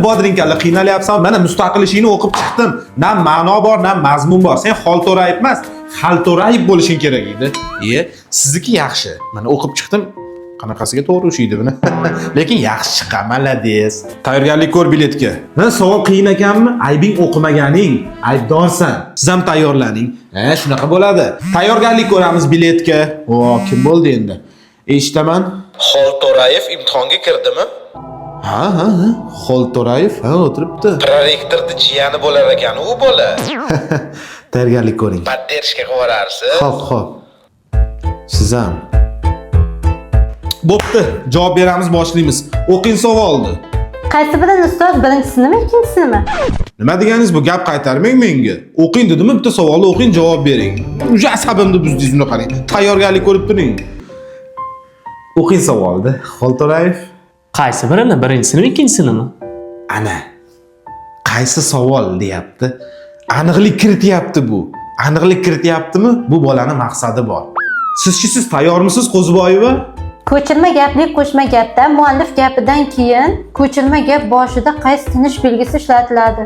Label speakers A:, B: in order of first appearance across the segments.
A: Bodringkalla qiynalyapsan. Mana mustaqil ishingni o'qib chiqdim. Na ma'no bor, na mazmun bor. Sen Xolto'rayev emas, Xalto'rayev bo'lishing kerak edi. Sizniki yaxshi. Mana o'qib chiqdim. Qanaqasiga to'g'ri ushiydi buni. Lekin yaxshi chiqqan, malades. Tayyorgarlik ko'r biletga. Savol qiyin ekanmi? Aybing o'qimaganing, aybdorsan. Siz ham tayyorlaning. Shunaqa bo'ladi. Tayyorgarlik ko'ramiz biletga. Kim bo'ldi endi? Eshitaman. Xolto'rayev imtihonga kirdimi? Ha, Xolto'rayev o'tiribdi. Prorektorning jiyani bo'lar ekan u bola. Tayyorgarlik ko'ring. Поддержка qivorarsiz. Xo'p. Siz ham. Bo'pti, javob beramiz, boshlaymiz. O'qing savolni.
B: Qaysi birini ustoz, birinchisinimi, ikkinchisinimi?
A: Nima deganingiz bu? Gap qaytarmang menga. O'qing dedim, bitta savolni o'qing, javob bering. Uje asabimni buzdingiz, buni qarang. Tayyorgarlik ko'rib turing. O'qing savolni. Xolto'rayev.
C: Qaysi birini? Birinchisinimi, ikkinchisinimi?
A: Ana. Qaysi savol deyapti? Aniqlik kirityapti bu. Aniqlik kirityaptimi? Bu bolaning maqsadi bor. Siz tayyormisiz, Qo'ziboyeva?
B: Ko'chirma gaplik qo'shma gapda muallif gapidan keyin ko'chirma gap boshida qaysi tinish belgisi ishlatiladi?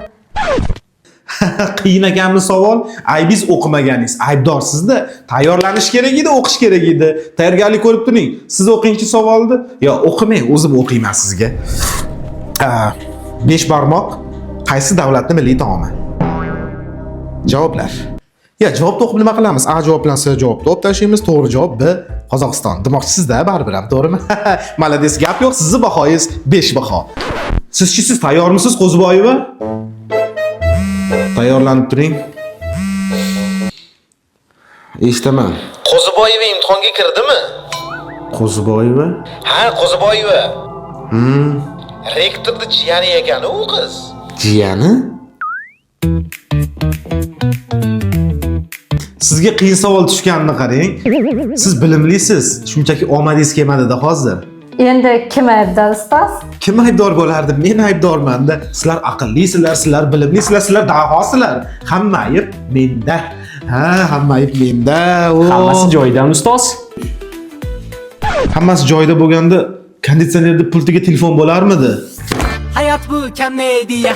A: Qiyin ekanmi savol? Aybingiz o'qimaganingiz, aybdorsizda. Tayyorlanish kerak edi, o'qish kerak edi. Tayyorgarlik ko'rib turing. Siz o'qingchi savolni. Yo, o'qimang, o'zim o'qiyman sizga. 5 barmoq qaysi davlatning milliy taomi? Javoblar. Javobni o'qib nima qilamiz? A javob bilan S javobni o'qib tashlaymiz. To'g'ri javob B Qozog'iston. Demoqchisizda, baribir ham, to'g'rimi? Malades, gap yo'q. Sizning bahoyingiz 5 baho. Siz tayyormisiz, Qo'ziboyeva? Tayyorlanib turing. Eshitaman. Qo'ziboyeva imtihonga kirdimi? Qo'ziboyeva? Ha, Qo'ziboyeva. Rektorning jiyani ekan u qiz. Jiyani? Sizga qiyin savol tushganini qarang. Siz bilimlisiz. Shunchaki omadingiz kelmadi-da hozir.
B: Endi kim aybdor ustoz?
A: Kim aybdor bo'lardi? Men aybdorman-da. Sizlar aqllisizlar, sizlar bilimlisizlar, sizlar dahosizlar. Hamma ayb menda. Hamma ayb menda.
C: Hammasi joyidan ustoz.
A: Hammasi joyida bo'lganda konditsionerning pultiga telefon bo'larmidi?
D: Hayat bu komediya.